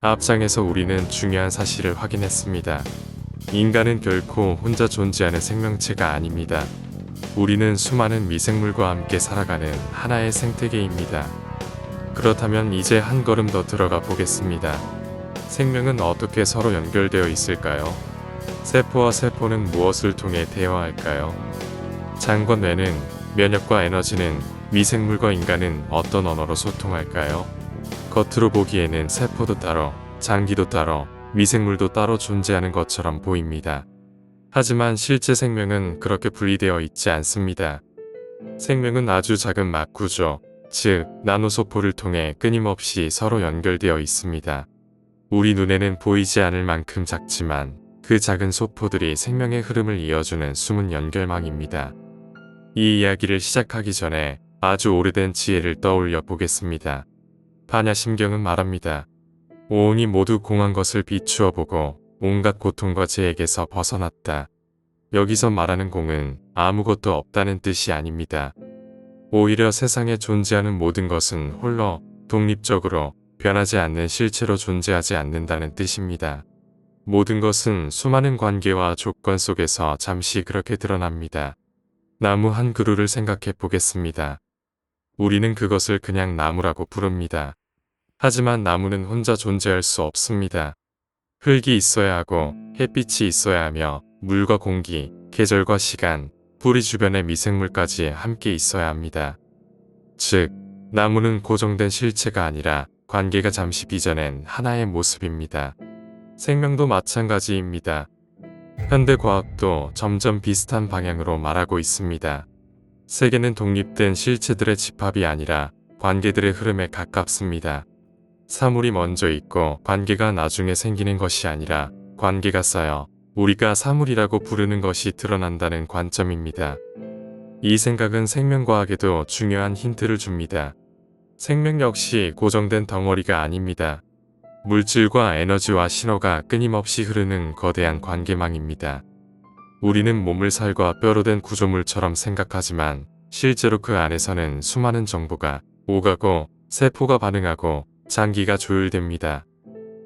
앞장에서 우리는 중요한 사실을 확인했습니다. 인간은 결코 혼자 존재하는 생명체가 아닙니다. 우리는 수많은 미생물과 함께 살아가는 하나의 생태계입니다. 그렇다면 이제 한 걸음 더 들어가 보겠습니다. 생명은 어떻게 서로 연결되어 있을까요? 세포와 세포는 무엇을 통해 대화할까요? 장과 뇌는, 면역과 에너지는, 미생물과 인간은 어떤 언어로 소통할까요? 겉으로 보기에는 세포도 따로, 장기도 따로, 미생물도 따로 존재하는 것처럼 보입니다. 하지만 실제 생명은 그렇게 분리되어 있지 않습니다. 생명은 아주 작은 막 구조, 즉 나노소포를 통해 끊임없이 서로 연결되어 있습니다. 우리 눈에는 보이지 않을 만큼 작지만 그 작은 소포들이 생명의 흐름을 이어주는 숨은 연결망입니다. 이 이야기를 시작하기 전에 아주 오래된 지혜를 떠올려 보겠습니다. 반야심경은 말합니다. 오온이 모두 공한 것을 비추어 보고 온갖 고통과 죄에게서 벗어났다. 여기서 말하는 공은 아무것도 없다는 뜻이 아닙니다. 오히려 세상에 존재하는 모든 것은 홀로 독립적으로 변하지 않는 실체로 존재하지 않는다는 뜻입니다. 모든 것은 수많은 관계와 조건 속에서 잠시 그렇게 드러납니다. 나무 한 그루를 생각해 보겠습니다. 우리는 그것을 그냥 나무라고 부릅니다. 하지만 나무는 혼자 존재할 수 없습니다. 흙이 있어야 하고 햇빛이 있어야 하며 물과 공기, 계절과 시간, 뿌리 주변의 미생물까지 함께 있어야 합니다. 즉, 나무는 고정된 실체가 아니라 관계가 잠시 빚어낸 하나의 모습입니다. 생명도 마찬가지입니다. 현대 과학도 점점 비슷한 방향으로 말하고 있습니다. 세계는 독립된 실체들의 집합이 아니라 관계들의 흐름에 가깝습니다. 사물이 먼저 있고 관계가 나중에 생기는 것이 아니라 관계가 쌓여 우리가 사물이라고 부르는 것이 드러난다는 관점입니다. 이 생각은 생명과학에도 중요한 힌트를 줍니다. 생명 역시 고정된 덩어리가 아닙니다. 물질과 에너지와 신호가 끊임없이 흐르는 거대한 관계망입니다. 우리는 몸을 살과 뼈로 된 구조물처럼 생각하지만 실제로 그 안에서는 수많은 정보가 오가고 세포가 반응하고 장기가 조율됩니다.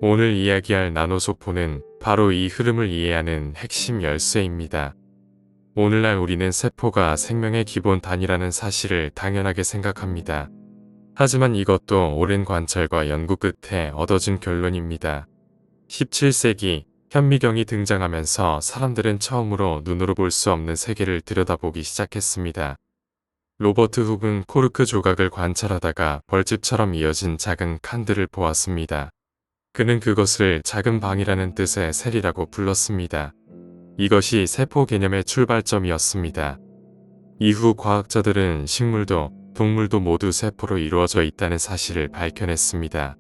오늘 이야기할 나노소포는 바로 이 흐름을 이해하는 핵심 열쇠입니다. 오늘날 우리는 세포가 생명의 기본 단위라는 사실을 당연하게 생각합니다. 하지만 이것도 오랜 관찰과 연구 끝에 얻어진 결론입니다. 17세기 현미경이 등장하면서 사람들은 처음으로 눈으로 볼 수 없는 세계를 들여다보기 시작했습니다. 로버트 훅은 코르크 조각을 관찰하다가 벌집처럼 이어진 작은 칸들을 보았습니다. 그는 그것을 작은 방이라는 뜻의 셀이라고 불렀습니다. 이것이 세포 개념의 출발점이었습니다. 이후 과학자들은 식물도 동물도 모두 세포로 이루어져 있다는 사실을 밝혀냈습니다.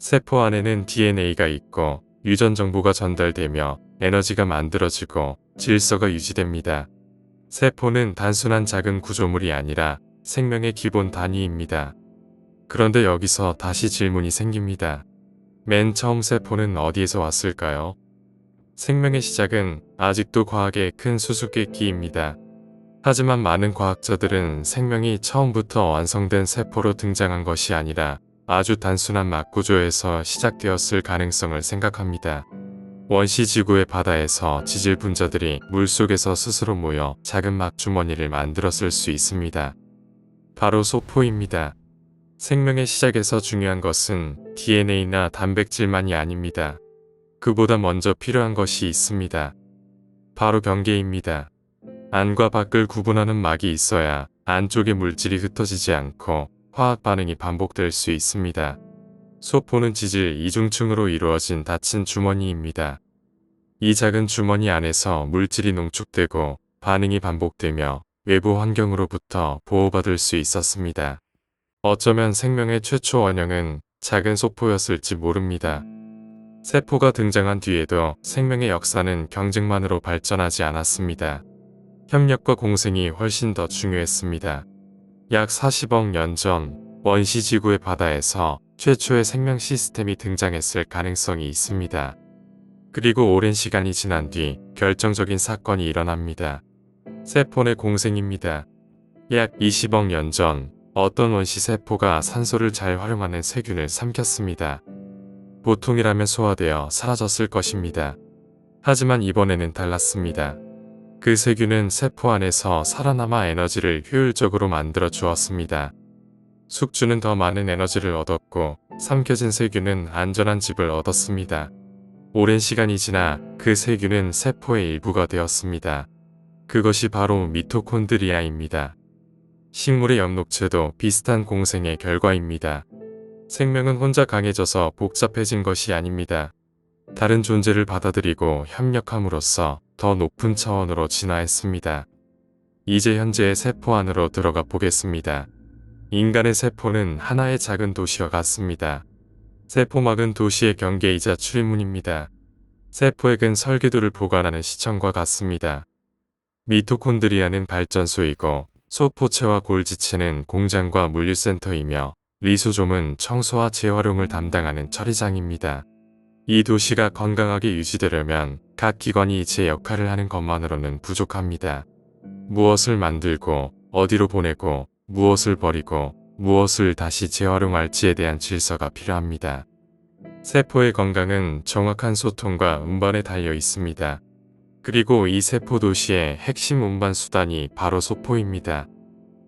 세포 안에는 DNA가 있고 유전 정보가 전달되며 에너지가 만들어지고 질서가 유지됩니다. 세포는 단순한 작은 구조물이 아니라 생명의 기본 단위입니다. 그런데 여기서 다시 질문이 생깁니다. 맨 처음 세포는 어디에서 왔을까요? 생명의 시작은 아직도 과학의 큰 수수께끼입니다. 하지만 많은 과학자들은 생명이 처음부터 완성된 세포로 등장한 것이 아니라 아주 단순한 막구조에서 시작되었을 가능성을 생각합니다. 원시 지구의 바다에서 지질 분자들이 물속에서 스스로 모여 작은 막주머니를 만들었을 수 있습니다. 바로 소포입니다. 생명의 시작에서 중요한 것은 DNA나 단백질만이 아닙니다. 그보다 먼저 필요한 것이 있습니다. 바로 경계입니다. 안과 밖을 구분하는 막이 있어야 안쪽의 물질이 흩어지지 않고 화학 반응이 반복될 수 있습니다. 소포는 지질 이중층으로 이루어진 닫힌 주머니입니다. 이 작은 주머니 안에서 물질이 농축되고 반응이 반복되며 외부 환경으로부터 보호받을 수 있었습니다. 어쩌면 생명의 최초 원형은 작은 소포였을지 모릅니다. 세포가 등장한 뒤에도 생명의 역사는 경쟁만으로 발전하지 않았습니다. 협력과 공생이 훨씬 더 중요했습니다. 약 40억 년 전 원시 지구의 바다에서 최초의 생명 시스템이 등장했을 가능성이 있습니다. 그리고 오랜 시간이 지난 뒤 결정적인 사건이 일어납니다. 세포 내 공생입니다. 약 20억 년 전 어떤 원시 세포가 산소를 잘 활용하는 세균을 삼켰습니다. 보통이라면 소화되어 사라졌을 것입니다. 하지만 이번에는 달랐습니다. 그 세균은 세포 안에서 살아남아 에너지를 효율적으로 만들어 주었습니다. 숙주는 더 많은 에너지를 얻었고 삼켜진 세균은 안전한 집을 얻었습니다. 오랜 시간이 지나 그 세균은 세포의 일부가 되었습니다. 그것이 바로 미토콘드리아입니다. 식물의 엽록체도 비슷한 공생의 결과입니다. 생명은 혼자 강해져서 복잡해진 것이 아닙니다. 다른 존재를 받아들이고 협력함으로써 더 높은 차원으로 진화했습니다. 이제 현재의 세포 안으로 들어가 보겠습니다. 인간의 세포는 하나의 작은 도시와 같습니다. 세포막은 도시의 경계이자 출입문입니다. 세포액은 설계도를 보관하는 시청과 같습니다. 미토콘드리아는 발전소이고 소포체와 골지체는 공장과 물류센터이며 리소좀은 청소와 재활용을 담당하는 처리장입니다. 이 도시가 건강하게 유지되려면 각 기관이 제 역할을 하는 것만으로는 부족합니다. 무엇을 만들고 어디로 보내고 무엇을 버리고 무엇을 다시 재활용할지에 대한 질서가 필요합니다. 세포의 건강은 정확한 소통과 운반에 달려 있습니다. 그리고 이 세포 도시의 핵심 운반 수단이 바로 소포입니다.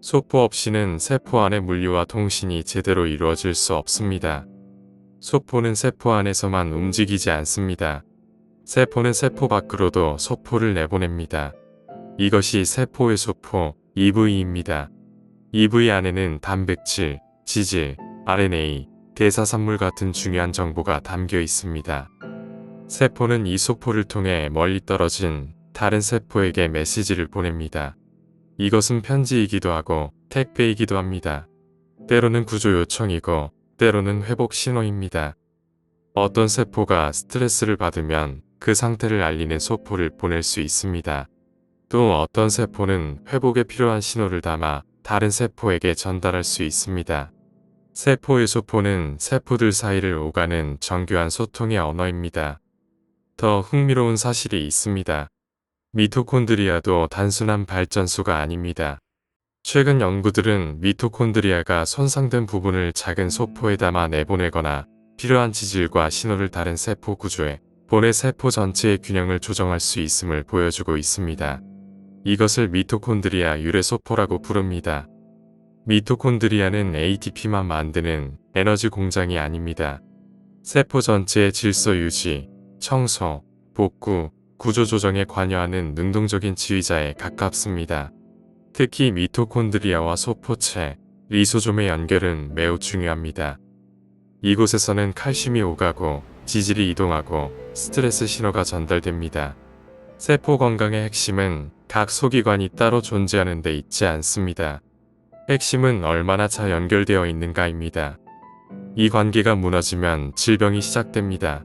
소포 없이는 세포 안의 물류와 통신이 제대로 이루어질 수 없습니다. 소포는 세포 안에서만 움직이지 않습니다. 세포는 세포 밖으로도 소포를 내보냅니다. 이것이 세포의 소포 EV입니다. EV 안에는 단백질, 지질, RNA, 대사산물 같은 중요한 정보가 담겨 있습니다. 세포는 이 소포를 통해 멀리 떨어진 다른 세포에게 메시지를 보냅니다. 이것은 편지이기도 하고 택배이기도 합니다. 때로는 구조 요청이고 때로는 회복 신호입니다. 어떤 세포가 스트레스를 받으면 그 상태를 알리는 소포를 보낼 수 있습니다. 또 어떤 세포는 회복에 필요한 신호를 담아 다른 세포에게 전달할 수 있습니다. 세포의 소포는 세포들 사이를 오가는 정교한 소통의 언어입니다. 더 흥미로운 사실이 있습니다. 미토콘드리아도 단순한 발전소가 아닙니다. 최근 연구들은 미토콘드리아가 손상된 부분을 작은 소포에 담아 내보내거나 필요한 지질과 신호를 다른 세포 구조에 보내 세포 전체의 균형을 조정할 수 있음을 보여주고 있습니다. 이것을 미토콘드리아 유래소포라고 부릅니다. 미토콘드리아는 ATP만 만드는 에너지 공장이 아닙니다. 세포 전체의 질서 유지, 청소, 복구, 구조 조정에 관여하는 능동적인 지휘자에 가깝습니다. 특히 미토콘드리아와 소포체, 리소좀의 연결은 매우 중요합니다. 이곳에서는 칼슘이 오가고 지질이 이동하고 스트레스 신호가 전달됩니다. 세포 건강의 핵심은 각 소기관이 따로 존재하는 데 있지 않습니다. 핵심은 얼마나 잘 연결되어 있는가입니다. 이 관계가 무너지면 질병이 시작됩니다.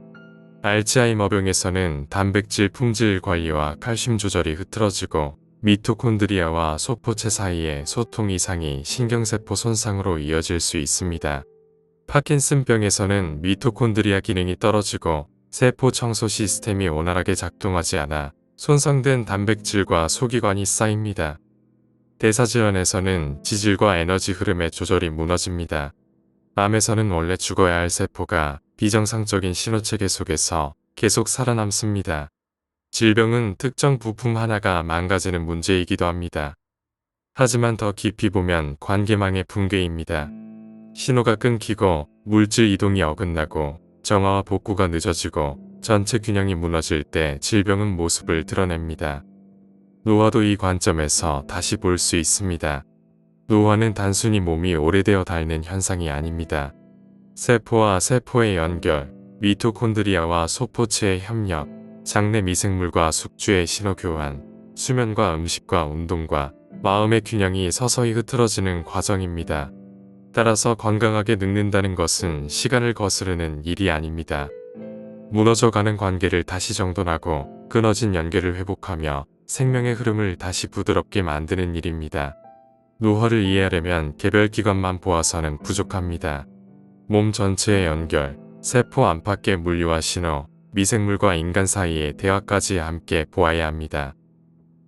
알츠하이머병에서는 단백질 품질 관리와 칼슘 조절이 흐트러지고 미토콘드리아와 소포체 사이의 소통 이상이 신경세포 손상으로 이어질 수 있습니다. 파킨슨병에서는 미토콘드리아 기능이 떨어지고 세포 청소 시스템이 원활하게 작동하지 않아 손상된 단백질과 소기관이 쌓입니다. 대사질환에서는 지질과 에너지 흐름의 조절이 무너집니다. 암에서는 원래 죽어야 할 세포가 비정상적인 신호체계 속에서 계속 살아남습니다. 질병은 특정 부품 하나가 망가지는 문제이기도 합니다. 하지만 더 깊이 보면 관계망의 붕괴입니다. 신호가 끊기고 물질 이동이 어긋나고 정화와 복구가 늦어지고 전체 균형이 무너질 때 질병은 모습을 드러냅니다. 노화도 이 관점에서 다시 볼 수 있습니다. 노화는 단순히 몸이 오래되어 닳는 현상이 아닙니다. 세포와 세포의 연결, 미토콘드리아와 소포체의 협력, 장내 미생물과 숙주의 신호 교환, 수면과 음식과 운동과 마음의 균형이 서서히 흐트러지는 과정입니다. 따라서 건강하게 늙는다는 것은 시간을 거스르는 일이 아닙니다. 무너져가는 관계를 다시 정돈하고 끊어진 연결을 회복하며 생명의 흐름을 다시 부드럽게 만드는 일입니다. 노화를 이해하려면 개별 기관만 보아서는 부족합니다. 몸 전체의 연결, 세포 안팎의 물류와 신호, 미생물과 인간 사이의 대화까지 함께 보아야 합니다.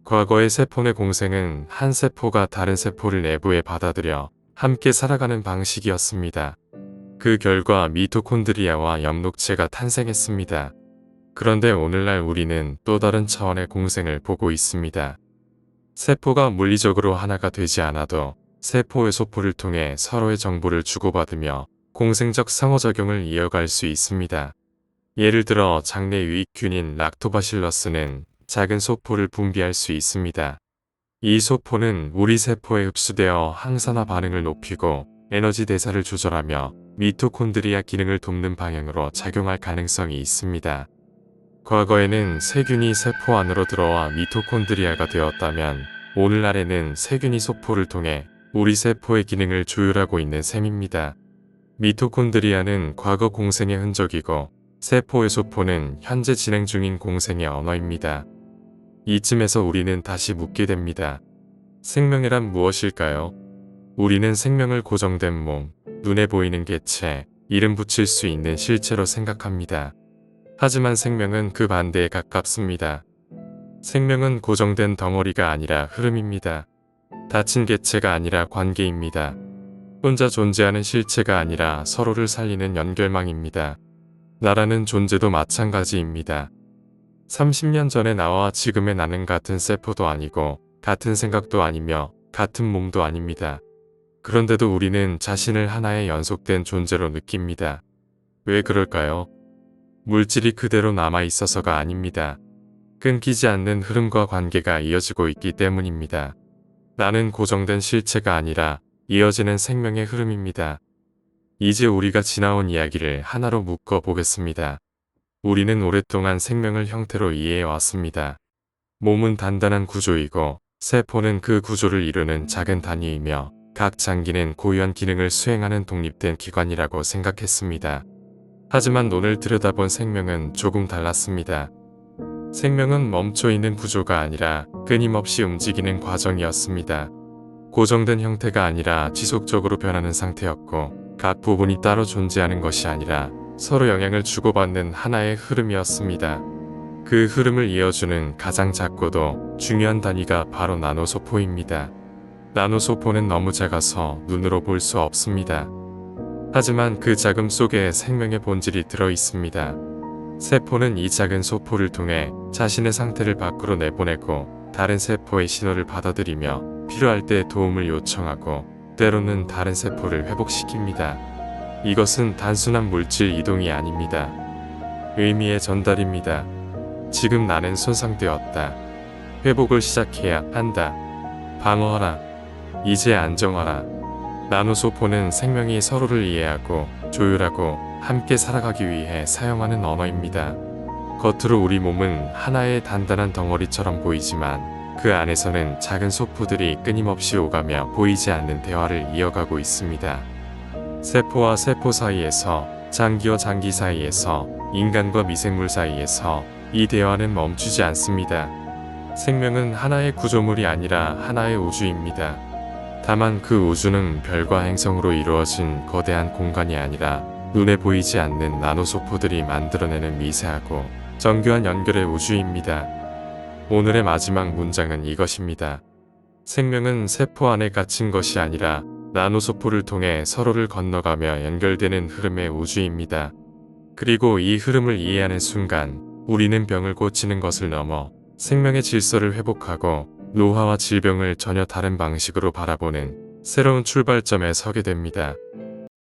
과거의 세포 내 공생은 한 세포가 다른 세포를 내부에 받아들여 함께 살아가는 방식이었습니다. 그 결과 미토콘드리아와 엽록체가 탄생했습니다. 그런데 오늘날 우리는 또 다른 차원의 공생을 보고 있습니다. 세포가 물리적으로 하나가 되지 않아도 세포의 소포를 통해 서로의 정보를 주고받으며 공생적 상호작용을 이어갈 수 있습니다. 예를 들어 장내 유익균인 락토바실러스는 작은 소포를 분비할 수 있습니다. 이 소포는 우리 세포에 흡수되어 항산화 반응을 높이고 에너지 대사를 조절하며 미토콘드리아 기능을 돕는 방향으로 작용할 가능성이 있습니다. 과거에는 세균이 세포 안으로 들어와 미토콘드리아가 되었다면 오늘날에는 세균이 소포를 통해 우리 세포의 기능을 조율하고 있는 셈입니다. 미토콘드리아는 과거 공생의 흔적이고 세포의 소포는 현재 진행 중인 공생의 언어입니다. 이쯤에서 우리는 다시 묻게 됩니다. 생명이란 무엇일까요? 우리는 생명을 고정된 몸, 눈에 보이는 개체, 이름 붙일 수 있는 실체로 생각합니다. 하지만 생명은 그 반대에 가깝습니다. 생명은 고정된 덩어리가 아니라 흐름입니다. 닫힌 개체가 아니라 관계입니다. 혼자 존재하는 실체가 아니라 서로를 살리는 연결망입니다. 나라는 존재도 마찬가지입니다. 30년 전의 나와 지금의 나는 같은 세포도 아니고 같은 생각도 아니며 같은 몸도 아닙니다. 그런데도 우리는 자신을 하나의 연속된 존재로 느낍니다. 왜 그럴까요? 물질이 그대로 남아 있어서가 아닙니다. 끊기지 않는 흐름과 관계가 이어지고 있기 때문입니다. 나는 고정된 실체가 아니라 이어지는 생명의 흐름입니다. 이제 우리가 지나온 이야기를 하나로 묶어 보겠습니다. 우리는 오랫동안 생명을 형태로 이해해 왔습니다. 몸은 단단한 구조이고 세포는 그 구조를 이루는 작은 단위이며 각 장기는 고유한 기능을 수행하는 독립된 기관이라고 생각했습니다. 하지만 오늘 들여다본 생명은 조금 달랐습니다. 생명은 멈춰있는 구조가 아니라 끊임없이 움직이는 과정이었습니다. 고정된 형태가 아니라 지속적으로 변하는 상태였고 각 부분이 따로 존재하는 것이 아니라 서로 영향을 주고받는 하나의 흐름이었습니다. 그 흐름을 이어주는 가장 작고도 중요한 단위가 바로 나노소포입니다. 나노소포는 너무 작아서 눈으로 볼 수 없습니다. 하지만 그 작음 속에 생명의 본질이 들어 있습니다. 세포는 이 작은 소포를 통해 자신의 상태를 밖으로 내보내고 다른 세포의 신호를 받아들이며 필요할 때 도움을 요청하고 때로는 다른 세포를 회복시킵니다. 이것은 단순한 물질 이동이 아닙니다. 의미의 전달입니다. 지금 나는 손상되었다. 회복을 시작해야 한다. 방어하라. 이제 안정하라. 나노소포는 생명이 서로를 이해하고 조율하고 함께 살아가기 위해 사용하는 언어입니다. 겉으로 우리 몸은 하나의 단단한 덩어리처럼 보이지만 그 안에서는 작은 소포들이 끊임없이 오가며 보이지 않는 대화를 이어가고 있습니다. 세포와 세포 사이에서, 장기와 장기 사이에서, 인간과 미생물 사이에서 이 대화는 멈추지 않습니다. 생명은 하나의 구조물이 아니라 하나의 우주입니다. 다만 그 우주는 별과 행성으로 이루어진 거대한 공간이 아니라 눈에 보이지 않는 나노소포들이 만들어내는 미세하고 정교한 연결의 우주입니다. 오늘의 마지막 문장은 이것입니다. 생명은 세포 안에 갇힌 것이 아니라 나노소포를 통해 서로를 건너가며 연결되는 흐름의 우주입니다. 그리고 이 흐름을 이해하는 순간 우리는 병을 고치는 것을 넘어 생명의 질서를 회복하고 노화와 질병을 전혀 다른 방식으로 바라보는 새로운 출발점에 서게 됩니다.